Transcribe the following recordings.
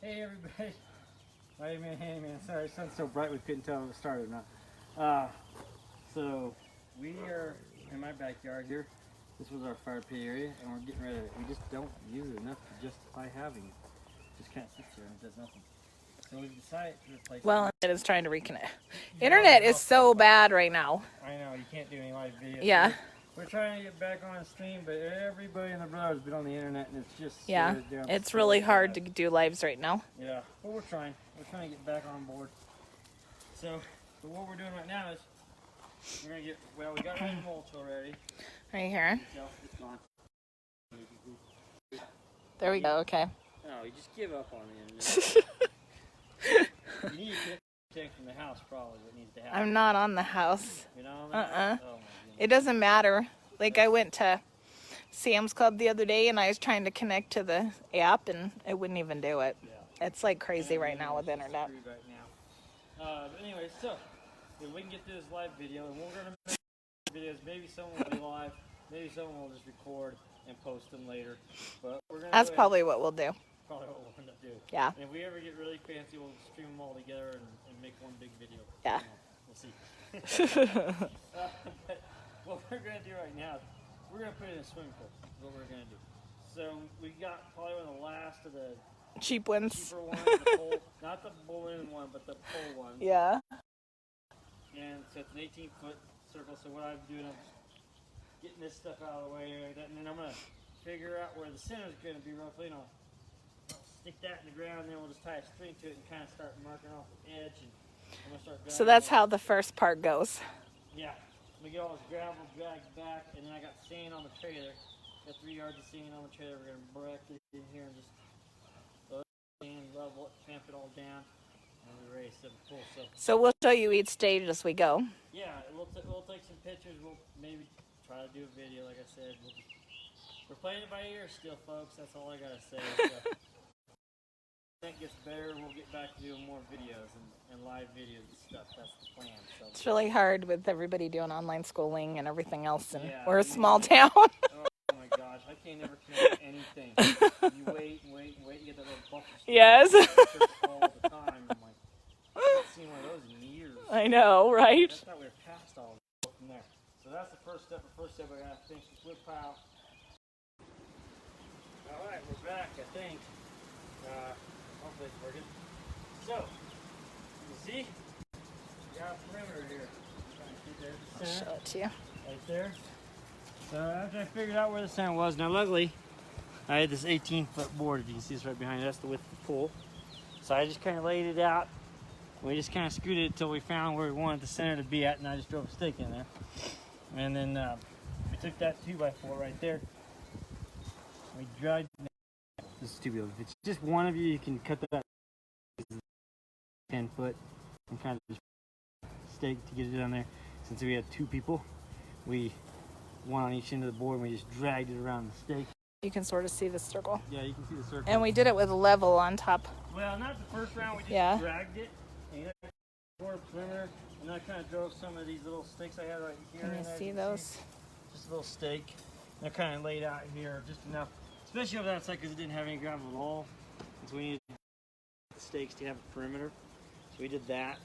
Hey everybody. Wait a minute, hey man. Sorry, the sun's so bright we couldn't tell if it started or not. So we are in my backyard here. This was our fire pit area and we're getting rid of it. We just don't use it enough to justify having it. Just kind of sits here and it does nothing. So we've decided to replace Well, it is trying to reconnect. Internet is so bad right now. I know, you can't do any live videos. Yeah. We're trying to get back on stream, but everybody and their brother has been on the internet and it's just Yeah. down It's so really hard bad. to do lives right now. Yeah, but we're trying. We're trying to get back on board. So what we're doing right now is we're gonna get, well, we got rid of the mulch already. Right here. So it's gone. There we go. Okay. No, you just give up on the internet. You need to take from the house probably what needs to happen. I'm not on the house. You know? Oh Uh-uh. my goodness. It doesn't matter. Like I went to Sam's Club the other day and I was trying to connect to the app and it wouldn't even do it. Yeah. It's like crazy right now with internet. Screwed right now. But anyway, so if we can get through this live video, and we're gonna make videos. Maybe someone will be live. Maybe someone will just record and post them later. But we're gonna. That's probably what we'll do. Probably what we'll end up doing. Yeah. And if we ever get really fancy, we'll stream them all together and make one big video. Yeah. We'll see. But what we're going to do right now is we're going to put it in a swimming pool. Is what we're going to do. So we got probably one of the last of the Cheap ones. cheaper ones, the pole, not the balloon one, but the pole one. Yeah. And so it's an 18-foot circle. So what I'm doing, I'm getting this stuff out of the way, and then I'm going to figure out where the center is going to be roughly, and I'll stick that in the ground, and then we'll just tie a string to it and kind of start marking off the edge. And I'm gonna start So that's how the first part goes. Yeah. We get all this gravel dragged back, and then I got sand on the trailer. Got 3 yards of sand on the trailer. We're gonna break it in here and just load sand, level it, tamp it all down, and we're ready to set the pool. So we'll show you each stage as we go. Yeah, we'll take some pictures. We'll maybe try to do a video, like I said. We're playing it by ear still, folks. That's all I gotta say. So. If it gets better, we'll get back to doing more videos and live videos and stuff. That's the plan. So. It's really hard with everybody doing online schooling and everything else, and Yeah, we're a small town. Oh my gosh, I can't never connect anything. You wait and wait and wait, you get that little buffer. Yes. All the time. I'm like, I haven't seen one of those in years. I know, right? That's not we're past all of from there. So that's the first step. The first step, I gotta finish this wood pile. All right, we're back. I think. Hopefully it's working. So, you see, we got a perimeter here. I'll show it to you. Right there. So after I figured out where the center was, now luckily I had this 18-foot board. If you can see this right behind it, that's the width of the pool. So I just kind of laid it out. We just kind of screwed it until we found where we wanted the center to be at, and I just drove a stake in there. And then we took that 2x4 right there. We dragged. This is too big. If it's just one of you, you can cut that 10 foot and kind of just stake to get it down there. Since we had 2 people, we one on each end of the board, and we just dragged it around the stake. You can sort of see the circle. Yeah, you can see the circle. And we did it with a level on top. Well, not the first round. We just dragged it and toward the perimeter, and I kind of drove some of these little stakes I had right here. Can you see those? Just a little stake. They're kind of laid out here, just enough. Especially over that side because it didn't have any gravel at all. So we needed stakes to have a perimeter. So we did that.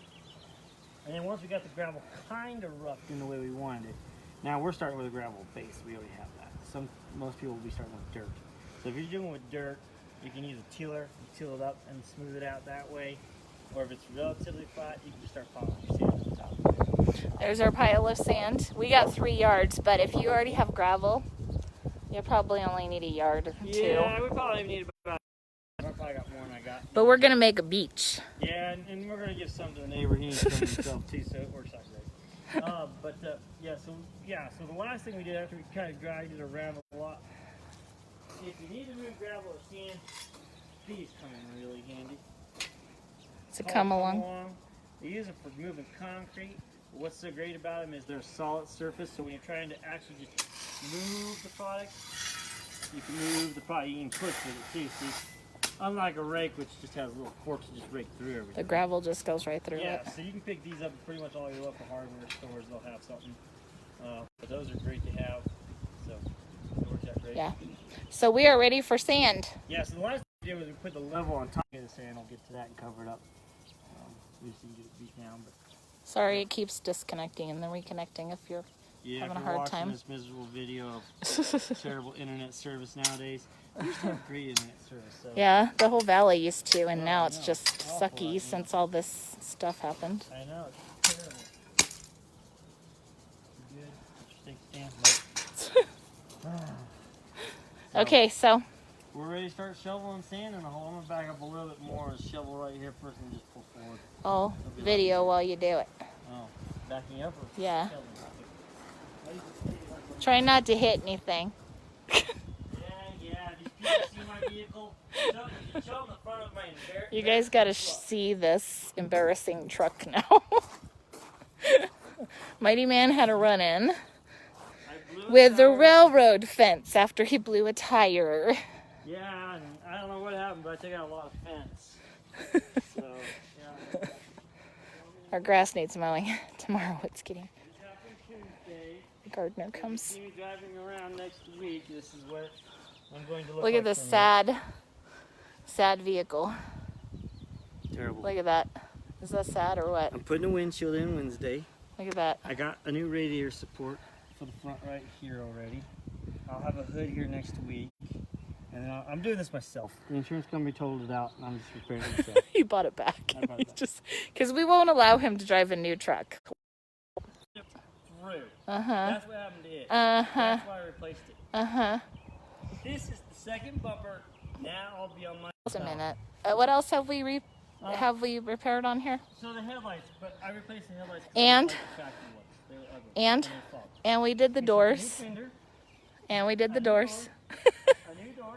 And then once we got the gravel kind of roughed in the way we wanted it, now we're starting with a gravel base. We already have that. Most people will be starting with dirt. So if you're doing with dirt, you can use a tiller, till it up and smooth it out that way. Or if it's relatively flat, you can just start piling your sand on top. There's our pile of sand. We got 3 yards, but if you already have gravel, you probably only need a yard or 2. Yeah, we probably need about. I probably got more than I got. But we're gonna make a beach. Yeah, and we're gonna give some to the neighbor. He needs some himself too, so it works out great. So the last thing we did after we kind of dragged it around a lot. If you need to move gravel or sand, these come in really handy. To come along. They use them for moving concrete. What's so great about them is they're a solid surface, so when you're trying to actually just move the product, you can move the product. You can push with it too. See, unlike a rake, which just has little forks that just rake through everything. The gravel just goes right through it. So you can pick these up at pretty much all your local hardware stores. They'll have something. But those are great to have. So it works out great. Yeah. So we are ready for sand. Yeah, so the last thing we did was we put the level on top of the sand. I'll get to that and cover it up. We just didn't get it beat down. But Sorry, it keeps disconnecting and then reconnecting if you're yeah, having if a you're hard watching time. this miserable video of terrible internet service nowadays, we used to have great internet service. So. Yeah, the whole valley used to, and now I it's know. just Awful, sucky yeah. since all this stuff happened. I know, it's terrible. Good. Thanks, Dan. So, Okay, so we're ready to start shoveling sand in the hole. I'm gonna back up a little bit more and shovel right here first and just pull forward. I'll video while you do it. Oh, backing up or Yeah. shoveling? Try not to hit anything. Yeah. These people see my vehicle. Show them the front of my You guys gotta see this embarrassing truck now. Mighty Man had a run-in with the railroad fence after he blew a tire. Yeah, and I don't know what happened, but I took out a lot of fence. So, yeah. Our grass needs mowing. Tomorrow it's getting. This happened Tuesday. The gardener If you comes. see me driving around next week, this is what I'm going to look Look like at this from here. sad vehicle. Terrible. Look at that. Is that sad or what? I'm putting a windshield in Wednesday. Look at that. I got a new radiator support for the front right here already. I'll have a hood here next week. And then I'm doing this myself. The insurance company totaled it out, and I'm just repairing it myself. He bought it back. I bought it back. Just because we won't allow him to drive a new truck. Through. Uh-huh. That's what happened to it. Uh-huh. That's why I replaced it. Uh-huh. This is the second bumper. Now I'll be on my Just a side. minute. What else have we repaired on here? So the headlights, but I replaced the headlights. 'cause And? I didn't like the factory ones. They were ugly. And? They were fault. And we did the We doors. put a new fender, And we did the a new doors. a new door.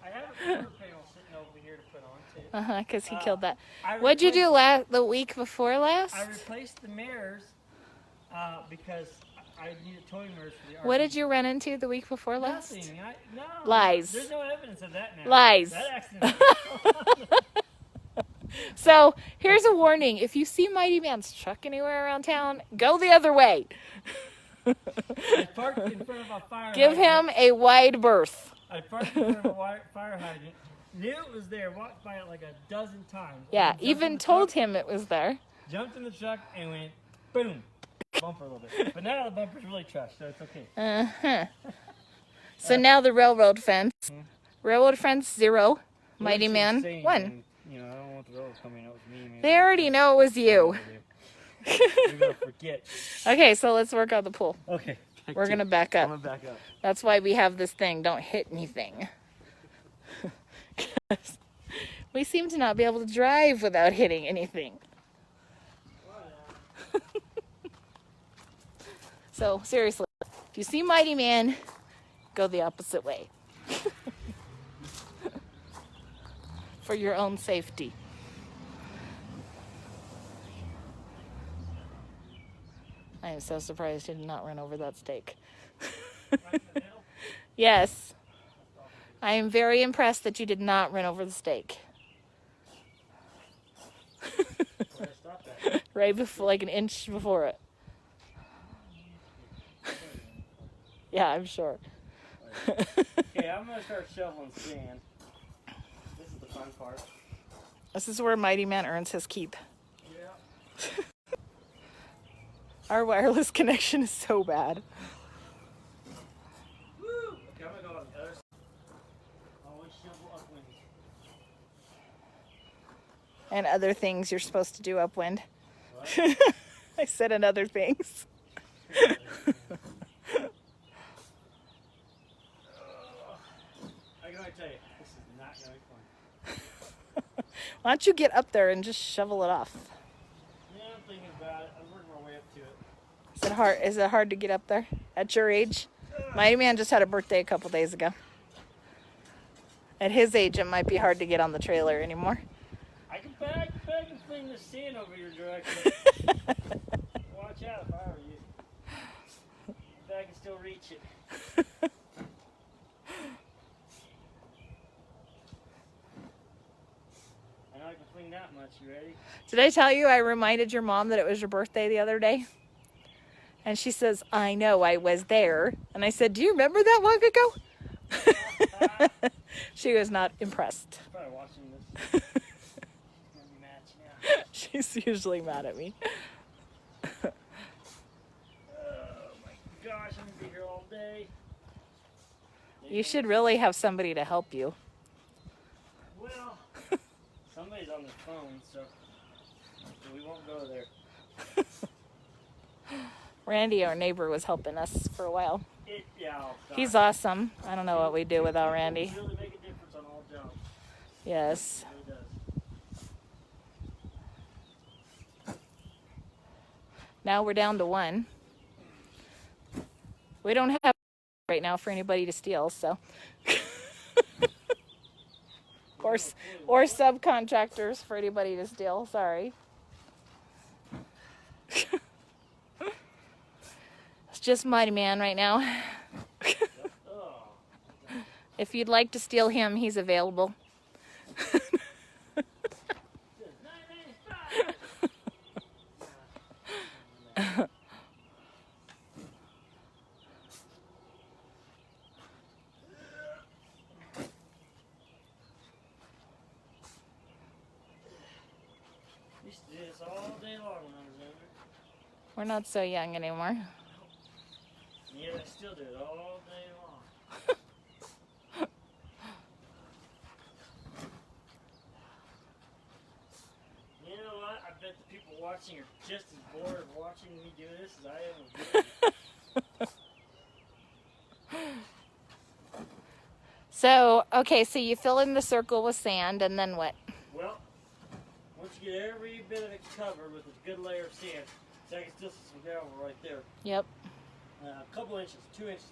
I have a quarter panel sitting over here to put on too. Uh-huh, because he killed that. I What'd you do replaced- the week before last? I replaced the mirrors because I needed towing mirrors for the RV. What did you run into the week before last? Nothing. No. Lies. There's no evidence of that now. Lies. That accident. So, here's a warning. If you see Mighty Man's truck anywhere around town, go the other way. I parked in front of a fire Give hydrant. him a wide berth. I parked in front of a fire hydrant. Knew it was there. Walked by it like a dozen times. Yeah, Jumped in even the told truck, him it was there. Jumped in the truck and went boom. Bumper a little bit. But now the bumper's really trashed, so it's okay. Uh-huh. So now the railroad fence. Railroad fence 0. Mighty Well, Man it's insane, 1. and, you know, I don't want the railroad coming out with me. Man. They already know it was you. You're gonna forget. Okay, so let's work on the pool. Okay. We're gonna back I'm up. gonna back up. That's why we have this thing. Don't hit anything. We seem to not be able to drive without hitting anything. So, seriously, if you see Mighty Man, go the opposite way. For your own safety. I am so surprised he did not run over that steak. Right in the middle. Yes. I am very impressed that you did not run over the steak. Where I stopped at. Right before, like an inch before it. Yeah, I'm sure. Okay, I'm gonna start shoveling sand. This is the fun part. This is where Mighty Man earns his keep. Yeah. Our wireless connection is so bad. Woo! Okay, I'm gonna go on the other side. Always shovel upwind. And other things you're supposed to do upwind. What? I said and other things. I gotta tell you, this is not gonna be fun. Why don't you get up there and just shovel it off? Yeah, I'm thinking about it. I'm working my way up to it. Is it hard? Is it hard to get up there at your age? Mighty Man just had a birthday a couple days ago. At his age, it might be hard to get on the trailer anymore. I can bag and fling the sand over your direction. Watch out if I were you. But I can still reach it. I know I can fling that much. You ready? Did I tell you I reminded your mom that it was your birthday the other day? And she says, I know, I was there. And I said, do you remember that long ago? She was not impressed. Probably watching this. She's gonna be mad now. She's usually mad at me. Oh my gosh, I'm gonna be here all day. You should really have somebody to help you. Well, somebody's on their phone, so we won't go there. Randy, our neighbor, was helping us for a while. Yeah, He's awesome. I don't know what we'd do without Randy. Really make a difference on all jobs. Yes. It really does. Now we're down to one. We don't have right now for anybody to steal, so. or subcontractors for anybody to steal. Sorry. It's just Mighty Man right now. If you'd like to steal him, he's available. Used to do this all day long when I was younger. We're not so young anymore. Yeah, I still do it all day long. You know what? I bet the people watching are just as bored of watching me do this as I am of doing it. So, okay, so you fill in the circle with sand, and then what? Well, once you get every bit of it covered with a good layer of sand, so I can still see some gravel right there. Yep. A couple inches, 2 inches.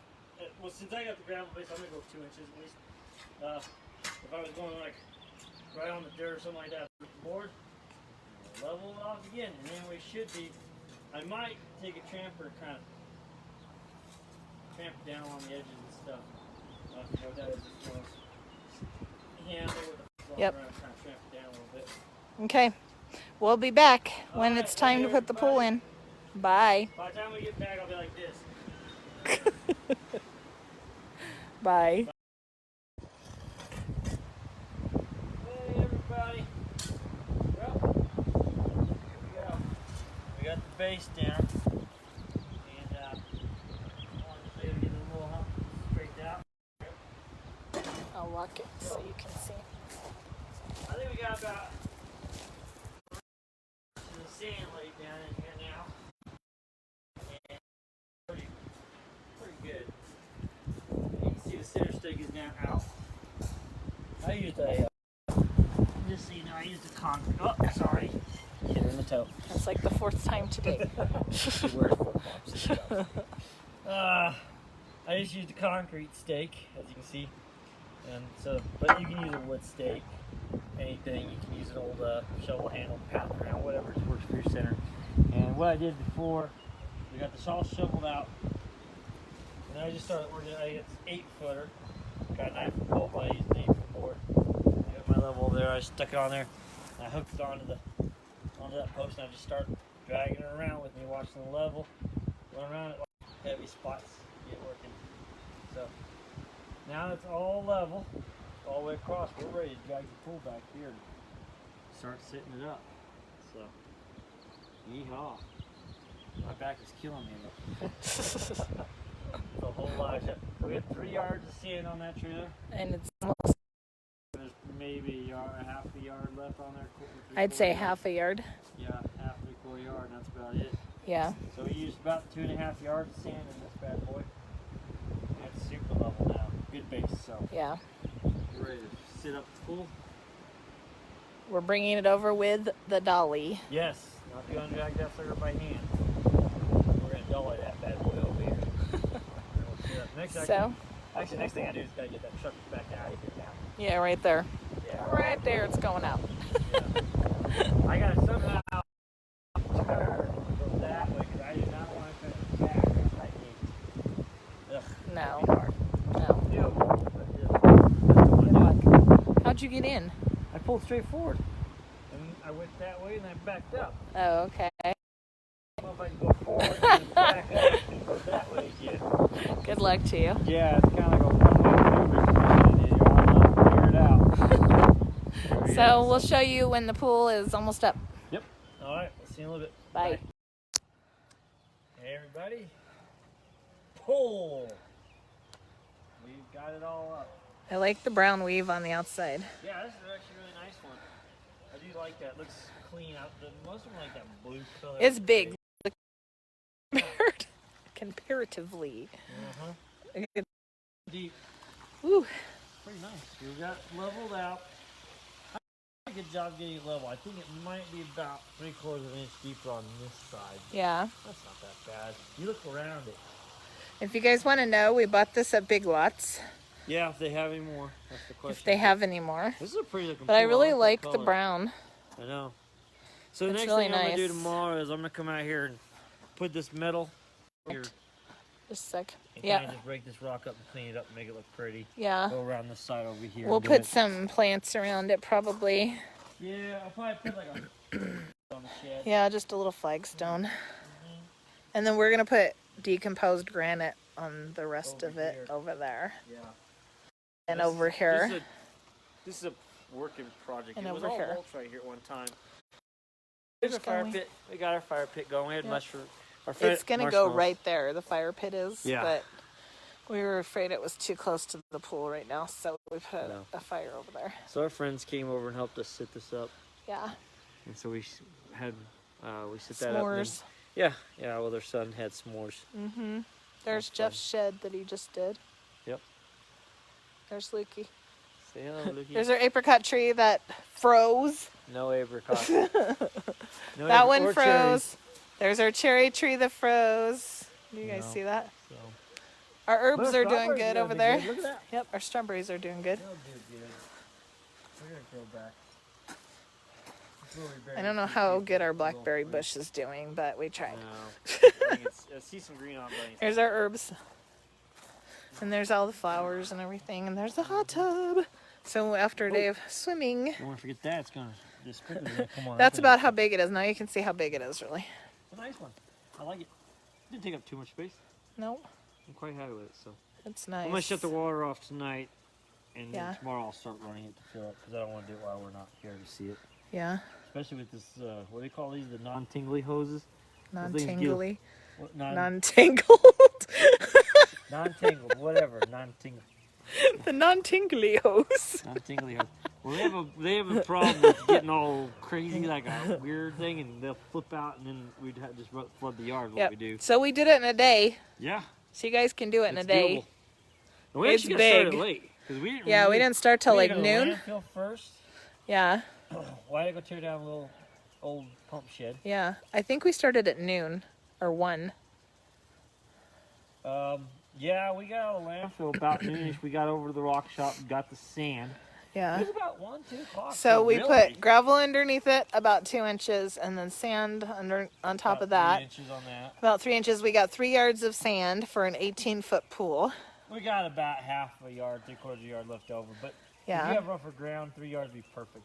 Well, since I got the gravel base, I'm gonna go 2 inches at least. If I was going like right on the dirt or something like that with the board, level it off again, and then we should be. I might take a tramper and kind of tramp it down on the edges and stuff. You know what that is? Just handle with the Yep. around, kind of tramp it down a little bit. Okay. We'll be back when Alright, it's time to put the pool in. Bye. By the time we get back, I'll be like this. Bye. Hey everybody. Well, here we go. We got the base down. And I wanted to be able to get a little hump straightened out. I'll lock it so you can see. I think we got about the sand laid down in here now. And pretty good. You can see the center stick is now out. I used just so you know, I used a concrete. Oh, sorry. Hit her in the toe. That's like the fourth time today. I just used a concrete stake, as you can see. And so, but you can use a wood stake, anything. You can use an old shovel handle, pound around, whatever works for your center. And what I did before, we got the all shoveled out. And I just started working. I got this 8-footer. Got a 9-foot pole, but I used an 8-foot board. I got my level there. I stuck it on there. And I hooked it onto that post, and I just started dragging it around with me, watching the level, going around it, heavy spots get working. So now it's all level, all the way across. We're ready to drag the pool back here and start setting it up. So, yeehaw! My back is killing me. The whole lot. We have 3 yards of sand on that trailer. And it's almost, There's maybe a half a yard left on there. I'd say half a yard. Yeah, half, 3/4 yard, and that's about it. Yeah. So we used about 2.5 yards of sand in this bad boy. And it's super level now. Good base, so Yeah. we're ready to sit up the pool. We're bringing it over with the dolly. Yes, not going to drag that sucker by hand. We're going to dolly that bad boy over here. Next So, next thing I do is got to get that truck back out of here now. yeah, right there. Yeah, Right there, it's going out. I got to somehow turn and go that way because I do not want to cut it back. I hate. Ugh, No. that'd be hard. No. Ew. Good luck. How'd you get in? I pulled straight forward, and I went that way, and I backed up. Oh, okay. I don't know if I can go forward and back up and go that way again. Good luck to you. Yeah, it's kind of like a one-way maneuver. So we'll show you when the pool is almost up. Yep. All right. We'll see you in a little bit. Bye. Hey, everybody. Pool. We've got it all up. I like the brown weave on the outside. Yeah, this is actually a really nice one. I do like that. It looks clean out. Most of them like that blue color. It's big. Comparatively. Deep. Ooh. Pretty nice. We got leveled out. I did a good job getting it level. I think it might be about 3/4 of an inch deeper on this side. Yeah. That's not that bad. You look around it. If you guys want to know, we bought this at Big Lots. Yeah, if they have any more. That's the question. If they have any more. This is a pretty looking But I pool. really like like the brown. I know. So the It's next really thing I'm going to do nice. tomorrow is I'm going to come out here and put this metal here. Just a sec. And Yeah. kind of just break this rock up and clean it up and make it look pretty. Yeah. Go around this side over here. We'll and do put it. some plants around it probably. Yeah, I'll probably put like a on the shed. Yeah, just a little flagstone. And then we're going to put decomposed granite on the rest Over of it here. over there. Yeah. And This over is- here. This is a working project. And it was over all here. mulch right here at one time. There's a Just fire going- pit. We got our fire pit going. We had Yep. mushroom. It's going to go right there. The fire pit is. Yeah. But we were afraid it was too close to the pool right now. So we put No. a fire over there. So our friends came over and helped us set this up, Yeah. and so we had we set that up. and then- S'mores. Yeah. Well, their son had s'mores. Mm-hmm. There's That's Jeff's shed that he just did. Yep. There's Lukey. Say hello, Lukey. There's our apricot tree that froze. No apricot. No That or one cherries. froze. There's our cherry tree that froze. Do you guys No. see that? So. Our herbs But are doing strawberries good gonna over be there. good. Look at that. Yep, our strawberries are doing good. They'll do good. We're gonna grow back. I don't know how good our blackberry bush is doing, but we No. tried. I see some green on bunnies. There's our herbs. And there's all the flowers and everything. And there's the hot tub. So after a day of swimming, Don't want to forget that. It's gonna. The sprinkler's gonna come on. that's up about how big it is. Now you can see how big it is, really. It's a nice one. I like it. Didn't take up too much space. No, I'm quite happy with it. So it's nice. I'm gonna shut the water off tonight, and Yeah. then tomorrow I'll start running it to fill up because I don't want to do it while we're not here to see it. Yeah, Especially with this. What do they call these? The non-tingly hoses. non-tingly. What, Non-tangled. non-tangled. Whatever. Non-tingled. The non-tingly hose. Non-tingly hose. Well, they have a problem with getting all crazy, like a weird thing, and they'll flip out, and then we'd have just flood the yard. What Yep. we do. So we did it in a day. Yeah. So you guys can do it in a It's day. doable. And we It's actually got started big. late because we didn't. Yeah, we really- didn't start till we like had to go to noon. landfill first. Yeah, Why did I go tear down a little old pump shed? yeah. I think we started at noon or 1. Yeah, we got out of landfill about noonish. We got over to the rock shop and got the sand. It Yeah. was about 1, 2 o'clock. So we really, put gravel underneath it, about 2 inches, and then sand on top of about that. 3 inches on that. About 3 inches. We got 3 yards of sand for an 18-foot pool. We got about half a yard, 3/4 of a yard left over. But if Yeah. you have rougher ground, 3 yards would be perfect.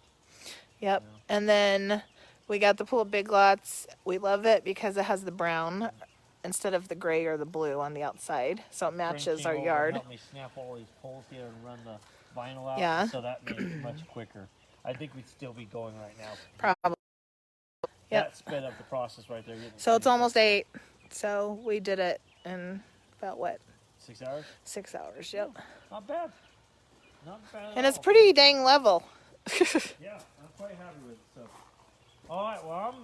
Yep. And then we got the pool at Big Lots. We love it because it has the brown instead of the gray or the blue on the outside. So it Frank matches came our over and yard. helped me snap all these poles together and run the vinyl out. Yeah. So that made it much quicker. I think we'd still be going right now. Probably. Yep. That sped up the process right there. getting So it's finished. almost 8. So we did it in about, what, 6 hours. 6 hours. Yep. Not bad. Not bad. At And it's all. pretty dang level. Yeah, I'm quite happy with it. So, all right. Well, I'm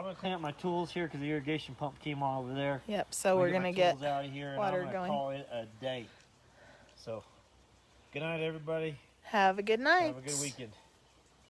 gonna clean up my tools here because the irrigation pump came on over there. Yep. So we're going to my get tools out of here, and water I'm gonna going. call it a day. So, good night, everybody. Have a good night. Have a good weekend.